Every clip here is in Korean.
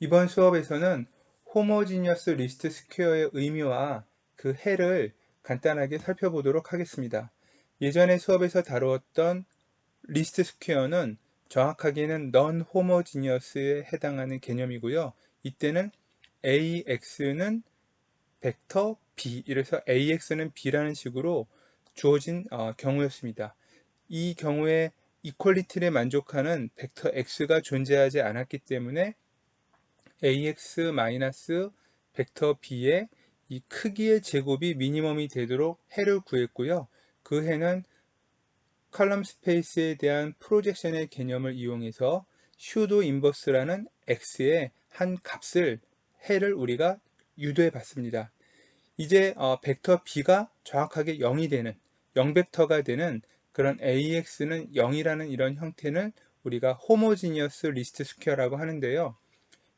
이번 수업에서는 호모지니어스 리스트 스퀘어의 의미와 그 해를 간단하게 살펴보도록 하겠습니다. 예전에 수업에서 다루었던 리스트 스퀘어는 정확하게는 넌 호모지니어스에 해당하는 개념이고요. 이때는 AX는 벡터 B, 이래서 AX는 B라는 식으로 주어진 경우였습니다. 이 경우에 이퀄리티를 만족하는 벡터 X가 존재하지 않았기 때문에 AX 마이너스 벡터 B의 이 크기의 제곱이 미니멈이 되도록 해를 구했고요. 그 해는 컬럼 스페이스에 대한 프로젝션의 개념을 이용해서 슈도 인버스라는 X의 한 값을 해를 우리가 유도해 봤습니다. 이제 벡터 B가 정확하게 0이 되는 0벡터가 되는 그런 AX는 0이라는 이런 형태는 우리가 호모지니어스 리스트 스퀘어라고 하는데요.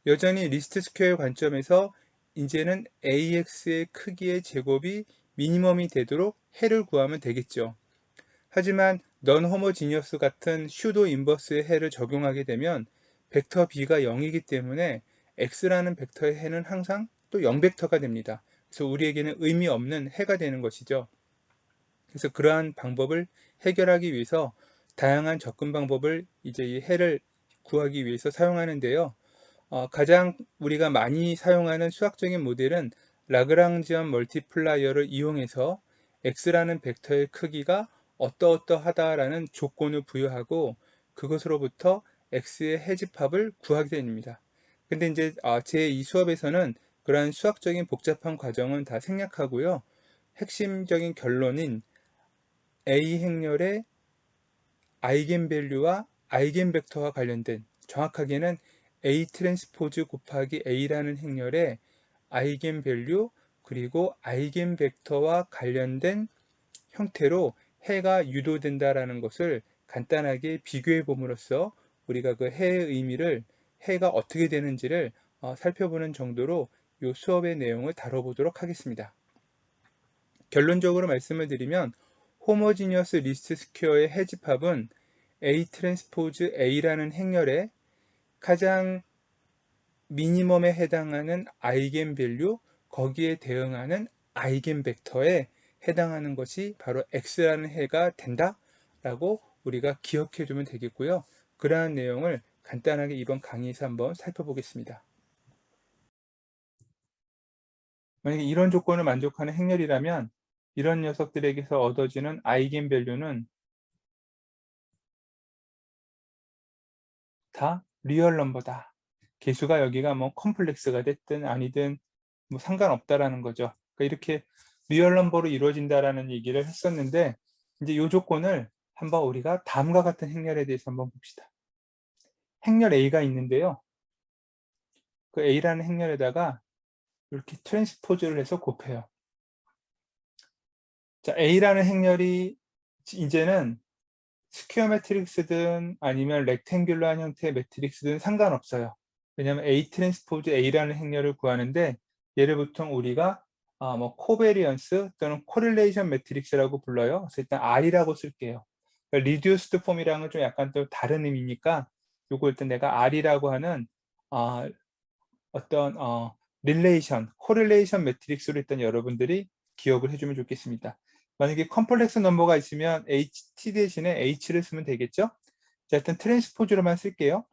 여전히 리스트 스퀘어 관점에서 이제는 AX의 크기의 제곱이 미니멈이 되도록 해를 구하면 되겠죠. 하지만 넌 호모지니어스 같은 슈도 인버스의 해를 적용하게 되면 벡터 B가 0이기 때문에 X라는 벡터의 해는 항상 또 0벡터가 됩니다. 그래서 우리에게는 의미 없는 해가 되는 것이죠. 그래서 그러한 방법을 해결하기 위해서 다양한 접근 방법을 이제 이 해를 구하기 위해서 사용하는데요. 가장 우리가 많이 사용하는 수학적인 모델은 라그랑지안 멀티플라이어를 이용해서 x라는 벡터의 크기가 어떠어떠하다라는 조건을 부여하고 그것으로부터 x의 해집합을 구하게 됩니다. 근데 이제 제 이 수업에서는 그러한 수학적인 복잡한 과정은 다 생략하고요. 핵심적인 결론인 A 행렬의 아이겐밸류와 아이겐벡터와 관련된, 정확하게는 A 트랜스포즈 곱하기 A라는 행렬의 아이겐밸류 그리고 아이겐벡터와 관련된 형태로 해가 유도된다라는 것을 간단하게 비교해 봄으로써 우리가 그 해의 의미를, 해가 어떻게 되는지를 살펴보는 정도로 이 수업의 내용을 다뤄보도록 하겠습니다. 결론적으로 말씀을 드리면 호모지니어스 리스트 스퀘어의 해집합은 A 트랜스포즈 A라는 행렬의 가장 미니멈에 해당하는 아이겐밸류, 거기에 대응하는 아이겐벡터에 해당하는 것이 바로 X라는 해가 된다라고 우리가 기억해 두면 되겠고요. 그러한 내용을 간단하게 이번 강의에서 한번 살펴보겠습니다. 만약에 이런 조건을 만족하는 행렬이라면 이런 녀석들에게서 얻어지는 아이겐밸류는 다 리얼 넘버다. 개수가 여기가 뭐 컴플렉스가 됐든 아니든 뭐 상관없다라는 거죠. 그러니까 이렇게 리얼 넘버로 이루어진다라는 얘기를 했었는데, 이제 이 조건을 한번 우리가 다음과 같은 행렬에 대해서 한번 봅시다. 행렬 A가 있는데요. 그 A라는 행렬에다가 이렇게 트랜스포즈를 해서 곱해요. 자, A라는 행렬이 이제는 스퀘어 매트릭스든 아니면 렉탱귤러한 형태의 매트릭스든 상관없어요. 왜냐하면 A 트랜스포즈 A라는 행렬을 구하는데 얘를 보통 우리가 뭐 코베리언스 또는 코릴레이션 매트릭스라고 불러요. 그래서 일단 R이라고 쓸게요. 그러니까 리듀스드 폼이랑은 좀 약간 또 다른 의미니까 요거 일단 내가 R이라고 하는 어떤 릴레이션, 코릴레이션 매트릭스로 일단 여러분들이 기억을 해주면 좋겠습니다. 만약에 컴플렉스 넘버가 있으면 t 대신에 h를 쓰면 되겠죠. 자, 일단 트랜스포즈로만 쓸게요.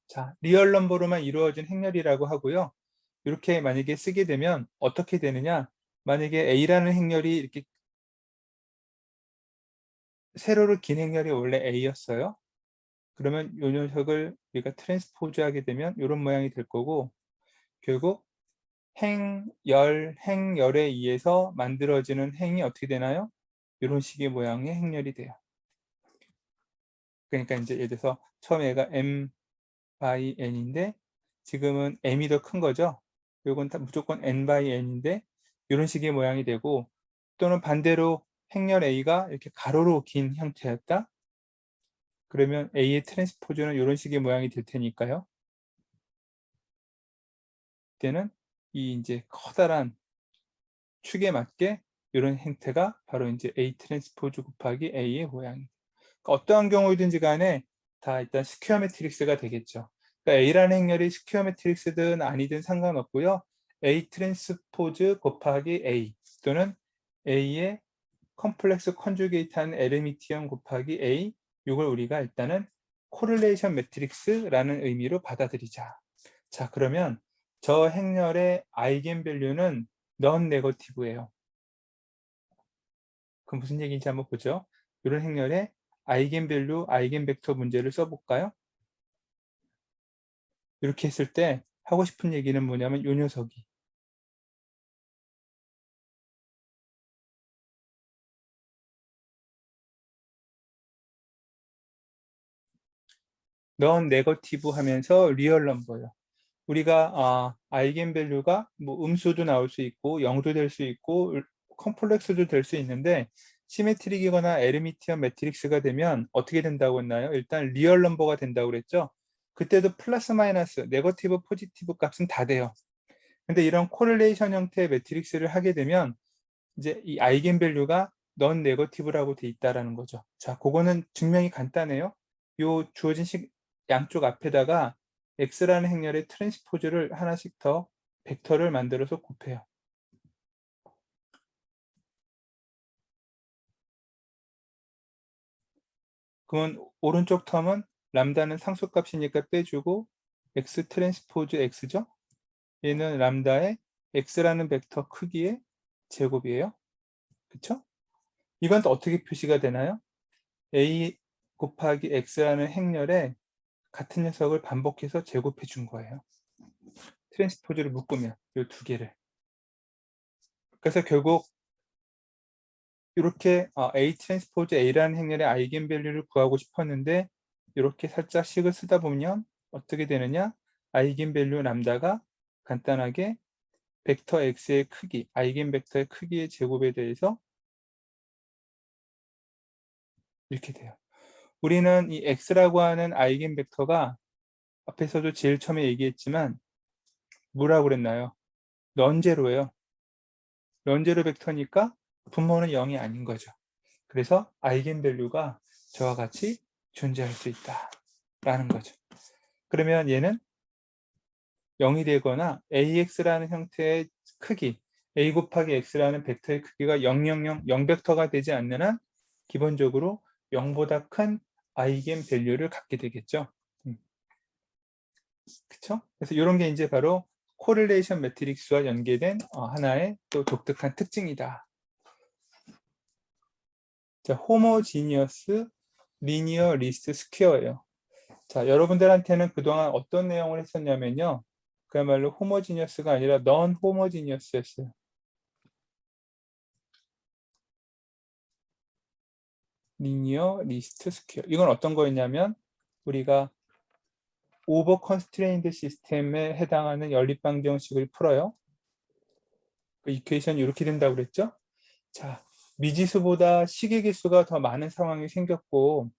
자, 리얼 넘버로만 이루어진 행렬이라고 하고요. 이렇게 만약에 쓰게 되면 어떻게 되느냐, 만약에 a라는 행렬이 이렇게 세로로 긴 행렬이 원래 a였어요. 그러면 이 녀석을 우리가 트랜스포즈 하게 되면 이런 모양이 될 거고, 결국 행열에 의해서 만들어지는 행이 어떻게 되나요? 이런 식의 모양의 행렬이 돼요. 그러니까 이제 예를 들어서 처음에 얘가 m by n인데 지금은 m이 더 큰 거죠. 이건 무조건 n by n인데 이런 식의 모양이 되고, 또는 반대로 행렬 a가 이렇게 가로로 긴 형태였다. 그러면 a의 트랜스포즈는 이런 식의 모양이 될 테니까요. 이때는 이 이제 커다란 축에 맞게 이런 형태가 바로 이제 A 트랜스포즈 곱하기 A의 모양입니다. 그러니까 어떠한 경우이든지 간에 다 일단 스퀘어 매트릭스가 되겠죠. 그러니까 A라는 행렬이 스퀘어 매트릭스든 아니든 상관없고요. A 트랜스포즈 곱하기 A 또는 A의 컴플렉스 컨주게이트한 에르미티엄 곱하기 A, 이걸 우리가 일단은 코릴레이션 매트릭스라는 의미로 받아들이자. 자, 그러면 저 행렬의 아이겐밸류는 넌 네거티브예요. 그럼 무슨 얘기인지 한번 보죠. 이런 행렬의 아이겐밸류, 아이겐벡터 문제를 써볼까요? 이렇게 했을 때 하고 싶은 얘기는 뭐냐면 요 녀석이 넌 네거티브 하면서 리얼 넘버예요. 우리가 아이겐밸류가 뭐 음수도 나올 수 있고 0도 될 수 있고 컴플렉스도 될 수 있는데 시메트릭이거나 에르미티엄 매트릭스가 되면 어떻게 된다고 했나요? 일단 리얼 넘버가 된다고 그랬죠. 그때도 플러스 마이너스 네거티브 포지티브 값은 다 돼요. 근데 이런 코릴레이션 형태의 매트릭스를 하게 되면 이제 이 아이겐밸류가 넌 네거티브라고 돼 있다라는 거죠. 자, 그거는 증명이 간단해요. 요 주어진 양쪽 앞에다가 x라는 행렬의 트랜스포즈를 하나씩 더 벡터를 만들어서 곱해요. 그러면 오른쪽 텀은 람다는 상수값이니까 빼주고 x 트랜스포즈 x죠. 얘는 람다의 x라는 벡터 크기의 제곱이에요. 그쵸? 이건 또 어떻게 표시가 되나요? a 곱하기 x라는 행렬에 같은 녀석을 반복해서 제곱해 준 거예요. 트랜스포즈를 묶으면 이 두 개를. 그래서 결국 이렇게 A 트랜스포즈 A라는 행렬의 아이겐밸류를 구하고 싶었는데 이렇게 살짝 식을 쓰다 보면 어떻게 되느냐? 아이겐밸류 람다가 간단하게 벡터 X의 크기, 아이겐벡터의 크기의 제곱에 대해서 이렇게 돼요. 우리는 이 X라고 하는 아이겐벡터가 앞에서도 제일 처음에 얘기했지만 뭐라고 그랬나요? 넌제로예요. 넌제로 벡터니까 분모는 0이 아닌 거죠. 그래서 아이겐밸류가 저와 같이 존재할 수 있다 라는 거죠. 그러면 얘는 0이 되거나 AX라는 형태의 크기, A 곱하기 X라는 벡터의 크기가 0, 0벡터가 되지 않는 한 기본적으로 0보다 큰 아이겐밸류를 갖게 되겠죠. 그쵸? 그래서 이런 게 이제 바로 코릴레이션 매트릭스와 연계된 하나의 또 독특한 특징이다. 자, 호모지니어스 리니어 리스트 스퀘어예요. 자, 여러분들한테는 그동안 어떤 내용을 했었냐면요. 그야말로 호모지니어스가 아니라 넌 호모지니어스였어요. 리니어 리스트 스퀘어. 이건 어떤 거였냐면 우리가 오버 컨스트레인드 시스템에 해당하는 연립방정식을 풀어요. 그 이퀘이션이 이렇게 된다고 그랬죠? 자, 미지수보다 식의 개수가 더 많은 상황이 생겼고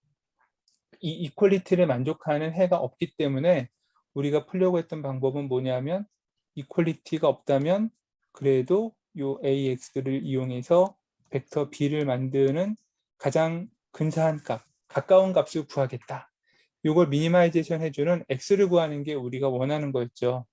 이 이퀄리티를 만족하는 해가 없기 때문에 우리가 풀려고 했던 방법은 뭐냐면 이퀄리티가 없다면 그래도 요 AX를 이용해서 벡터 B를 만드는 가장 근사한 값, 가까운 값을 구하겠다. 이걸 미니마이제이션 해주는 X를 구하는 게 우리가 원하는 거였죠.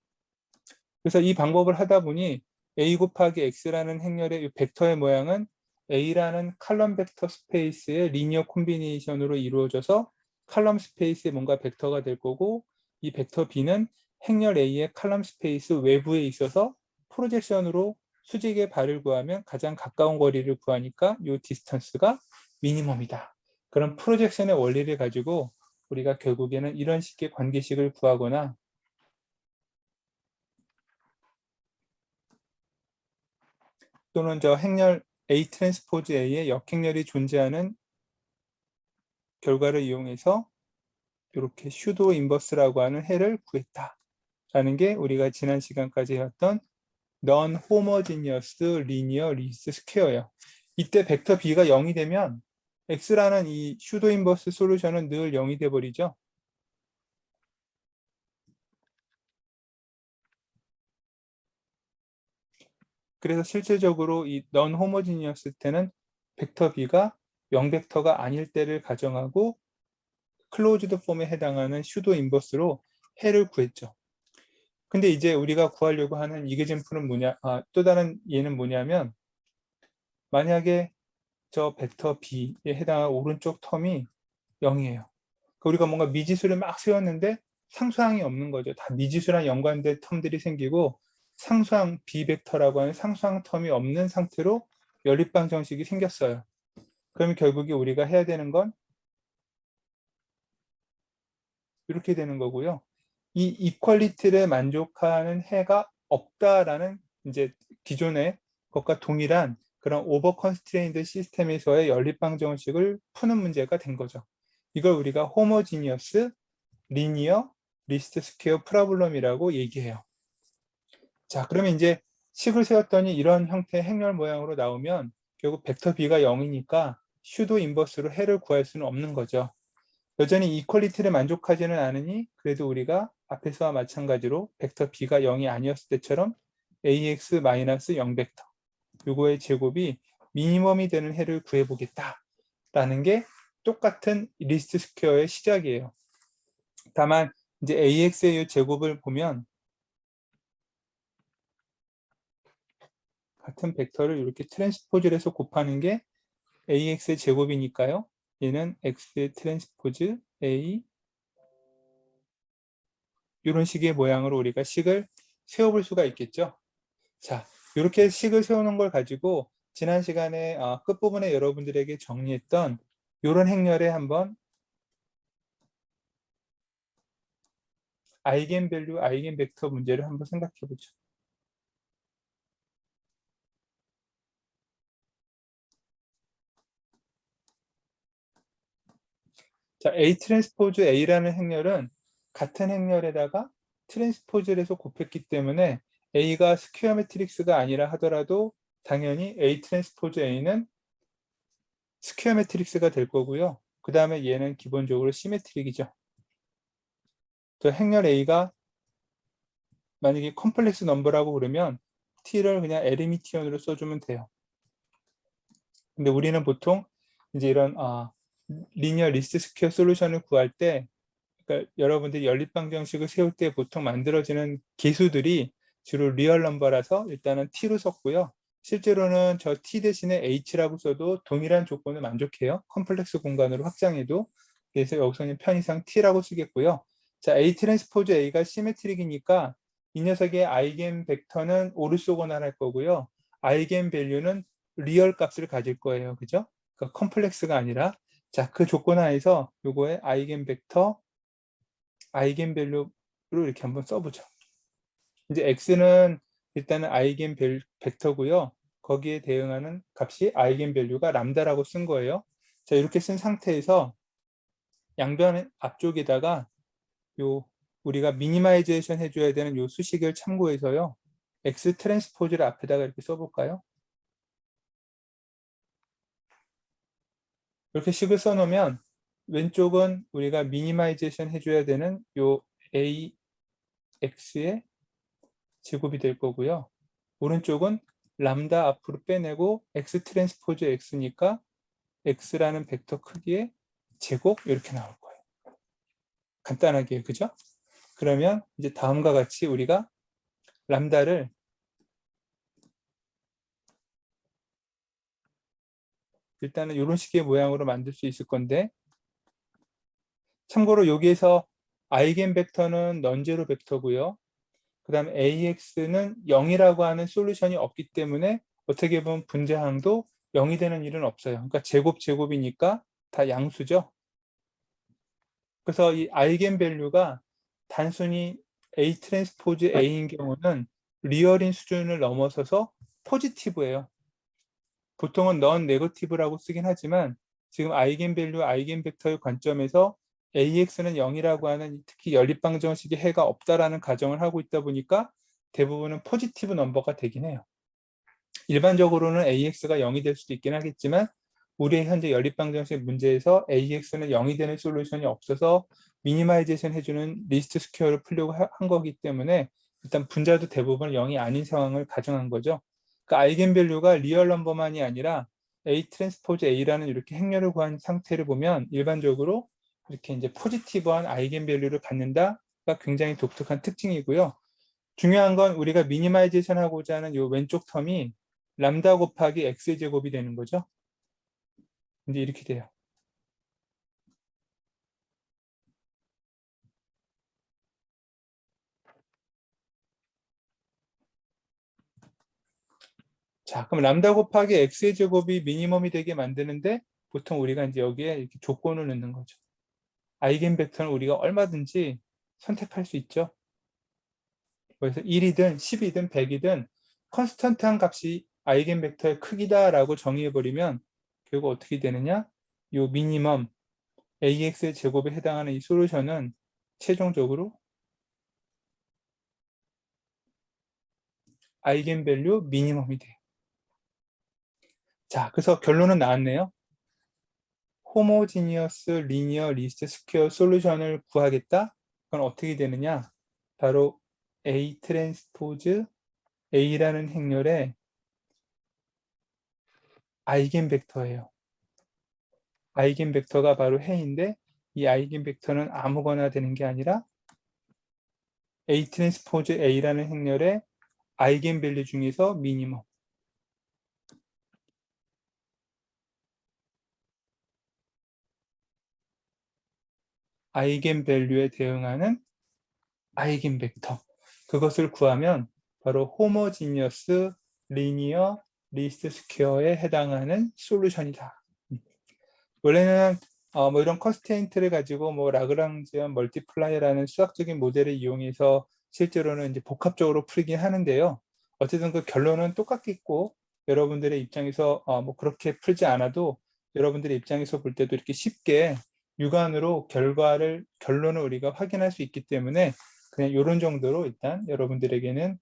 그래서 이 방법을 하다 보니 A 곱하기 X라는 행렬의 이 벡터의 모양은 A라는 칼럼 벡터 스페이스의 리니어 콤비네이션으로 이루어져서 칼럼 스페이스에 뭔가 벡터가 될 거고 이 벡터 B는 행렬 A의 칼럼 스페이스 외부에 있어서 프로젝션으로 수직의 발을 구하면 가장 가까운 거리를 구하니까 이 디스턴스가 미니멈이다. 그런 프로젝션의 원리를 가지고 우리가 결국에는 이런 식의 관계식을 구하거나 또는 저 행렬 A 트랜스포즈 A의 역행렬이 존재하는 결과를 이용해서 이렇게 슈도 인버스라고 하는 해를 구했다 라는 게 우리가 지난 시간까지 해왔던 non homogeneous linear least square예요. 이때 벡터 B가 0이 되면 X라는 이 슈도 인버스 솔루션은 늘 0이 돼 버리죠. 그래서 실제적으로 이 non homogeneous 때는 벡터 B가 0벡터가 아닐 때를 가정하고 클로즈드 폼에 해당하는 슈도 인버스로 해를 구했죠. 근데 이제 우리가 구하려고 하는 이그젠플은 뭐냐, 또 다른 예는 뭐냐면, 만약에 저 벡터 B에 해당한 오른쪽 텀이 0이에요. 우리가 뭔가 미지수를 막 세웠는데 상수항이 없는 거죠. 다 미지수랑 연관된 텀들이 생기고 상수항 B벡터라고 하는 상수항 텀이 없는 상태로 연립방 정식이 생겼어요. 그러면 결국에 우리가 해야 되는 건 이렇게 되는 거고요. 이 이퀄리티를 만족하는 해가 없다라는 이제 기존의 것과 동일한 그런 오버 컨스트레인드 시스템에서의 연립방 정식을 푸는 문제가 된 거죠. 이걸 우리가 호모지니어스 리니어 리스트 스퀘어 프로블럼이라고 얘기해요. 자, 그러면 이제 식을 세웠더니 이런 형태의 행렬 모양으로 나오면 결국 벡터 B가 0이니까 슈도 인버스로 해를 구할 수는 없는 거죠. 여전히 이퀄리티를 만족하지는 않으니 그래도 우리가 앞에서와 마찬가지로 벡터 B가 0이 아니었을 때처럼 AX-0 벡터 요거의 제곱이 미니멈이 되는 해를 구해보겠다라는 게 똑같은 리스트 스퀘어의 시작이에요. 다만 이제 AX의 제곱을 보면 같은 벡터를 이렇게 트랜스포즈를 해서 곱하는 게 AX의 제곱이니까요. 얘는 X의 트랜스포즈 A 이런 식의 모양으로 우리가 식을 세워볼 수가 있겠죠. 자, 이렇게 식을 세우는 걸 가지고 지난 시간에 끝부분에 여러분들에게 정리했던 이런 행렬에 한번 아이겐밸류, 아이겐벡터 문제를 한번 생각해 보죠. 자, A 트랜스포즈 A라는 행렬은 같은 행렬에다가 트랜스포즈를 해서 곱했기 때문에 A가 스퀘어 매트릭스가 아니라 하더라도 당연히 A 트랜스포즈 A는 스퀘어 매트릭스가 될 거고요. 그 다음에 얘는 기본적으로 시메트릭이죠. 저 행렬 A가 만약에 컴플렉스 넘버라고 그러면 T를 그냥 에르미티언으로 써주면 돼요. 근데 우리는 보통 이제 이런 리니어 리스트 스퀘어 솔루션을 구할 때 그러니까 여러분들이 연립방 정식을 세울 때 보통 만들어지는 계수들이 주로 리얼 넘버라서 일단은 T로 썼고요. 실제로는 저 T 대신에 H라고 써도 동일한 조건을 만족해요. 컴플렉스 공간으로 확장해도. 그래서 여기서는 편의상 T라고 쓰겠고요. 자, A 트랜스포즈 A가 시메트릭이니까 이 녀석의 아이겐 벡터는 오르소고널 할 거고요. 아이겐 밸류는 리얼 값을 가질 거예요. 그죠? 그러니까 컴플렉스가 아니라 자, 그 조건 하에서 요거의 아이겐 벡터 아이겐밸류로 이렇게 한번 써보죠. 이제 x는 일단은 아이겐 벡터고요. 거기에 대응하는 값이 아이겐밸류가 람다라고 쓴 거예요. 자, 이렇게 쓴 상태에서 양변 앞쪽에다가 요 우리가 미니마이제이션 해줘야 되는 요 수식을 참고해서요. x 트랜스포즈를 앞에다가 이렇게 써볼까요? 이렇게 식을 써놓으면 왼쪽은 우리가 미니마이제이션 해줘야 되는 요 ax의 제곱이 될 거고요. 오른쪽은 람다 앞으로 빼내고 x 트랜스포즈 x니까 x라는 벡터 크기의 제곱 이렇게 나올 거예요. 간단하게 그죠? 그러면 이제 다음과 같이 우리가 람다를 일단은 이런 식의 모양으로 만들 수 있을 건데 참고로 여기에서 아이겐 벡터는 넌제로 벡터고요. 그 다음에 AX는 0이라고 하는 솔루션이 없기 때문에 어떻게 보면 분자항도 0이 되는 일은 없어요. 그러니까 제곱이니까 다 양수죠. 그래서 이 아이겐밸류가 단순히 A 트랜스포즈 A인 경우는 리얼인 수준을 넘어서서 포지티브예요. 보통은 넌 네거티브라고 쓰긴 하지만 지금 아이겐밸류, 아이겐벡터의 관점에서 AX는 0이라고 하는 특히 연립방정식의 해가 없다라는 가정을 하고 있다 보니까 대부분은 포지티브 넘버가 되긴 해요. 일반적으로는 AX가 0이 될 수도 있긴 하겠지만 우리의 현재 연립방정식 문제에서 AX는 0이 되는 솔루션이 없어서 미니마이제이션 해주는 리스트 스퀘어를 풀려고 한 거기 때문에 일단 분자도 대부분 0이 아닌 상황을 가정한 거죠. 그 아이겐밸류가 리얼 넘버만이 아니라 A 트랜스포즈 A라는 이렇게 행렬을 구한 상태를 보면 일반적으로 이렇게 이제 포지티브한 아이겐밸류를 갖는다 굉장히 독특한 특징이고요. 중요한 건 우리가 미니마이제이션 하고자 하는 이 왼쪽 텀이 람다 곱하기 x의 제곱이 되는 거죠. 이제 이렇게 돼요. 자, 그럼 람다 곱하기 x의 제곱이 미니멈이 되게 만드는데 보통 우리가 이제 여기에 이렇게 조건을 넣는 거죠. 아이겐벡터는 우리가 얼마든지 선택할 수 있죠. 그래서 1이든 10이든 100이든 컨스턴트한 값이 아이겐벡터의 크기다라고 정의해버리면 결국 어떻게 되느냐? 이 미니멈 AX의 제곱에 해당하는 이 솔루션은 최종적으로 아이겐밸류 미니멈이 돼요. 자, 그래서 결론은 나왔네요. 호모지니어스 리니어 리스트 스퀘어 솔루션을 구하겠다? 그건 어떻게 되느냐? 바로 A 트랜스포즈 A라는 행렬의 아이겐벡터예요. 아이겐벡터가 바로 해인데 이 아이겐벡터는 아무거나 되는 게 아니라 A 트랜스포즈 A라는 행렬의 아이겐밸류 중에서 미니멈. 아이겐밸류에 대응하는 아이겐벡터. 그것을 구하면 바로 호모지니어스 리니어 리스트 스퀘어에 해당하는 솔루션이다. 원래는 뭐 이런 컨스트레인트를 가지고 뭐 라그랑지안 멀티플라이라는 수학적인 모델을 이용해서 실제로는 이제 복합적으로 풀긴 하는데요. 어쨌든 그 결론은 똑같겠고 여러분들의 입장에서 뭐 그렇게 풀지 않아도 여러분들의 입장에서 볼 때도 이렇게 쉽게 육안으로 결론을 우리가 확인할 수 있기 때문에 그냥 이런 정도로 일단 여러분들에게는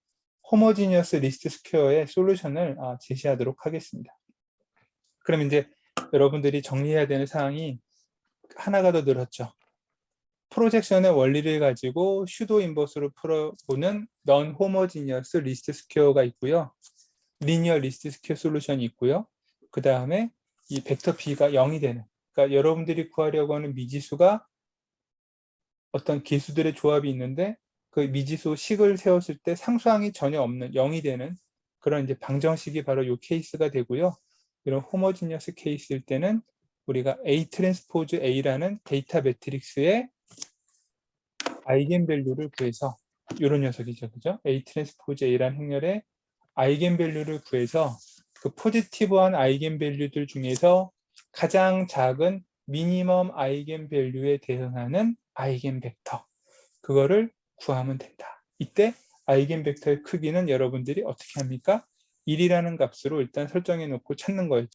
호모지니어스 리스트 스퀘어의 솔루션을 제시하도록 하겠습니다. 그럼 이제 여러분들이 정리해야 되는 사항이 하나가 더 늘었죠. 프로젝션의 원리를 가지고 슈도 인버스로 풀어보는 넌 호모지니어스 리스트 스퀘어가 있고요. 리니어 리스트 스퀘어 솔루션이 있고요. 그 다음에 이 벡터 B가 0이 되는, 그러니까 여러분들이 구하려고 하는 미지수가 어떤 개수들의 조합이 있는데 그 미지수 식을 세웠을 때 상수항이 전혀 없는 0이 되는 그런 이제 방정식이 바로 이 케이스가 되고요. 이런 호모지니어스 케이스일 때는 우리가 A 트랜스포즈 A라는 데이터 매트릭스의 아이겐밸류를 구해서 이런 녀석이죠. 그죠? A 트랜스포즈 A라는 행렬의 아이겐밸류를 구해서 그 포지티브한 아이겐밸류들 중에서 가장 작은 미니멈 아이겐밸류에 대응하는 아이겐벡터, 그거를 구하면 된다. 이때 아이겐벡터의 크기는 여러분들이 어떻게 합니까? 1이라는 값으로 일단 설정해 놓고 찾는 거예요.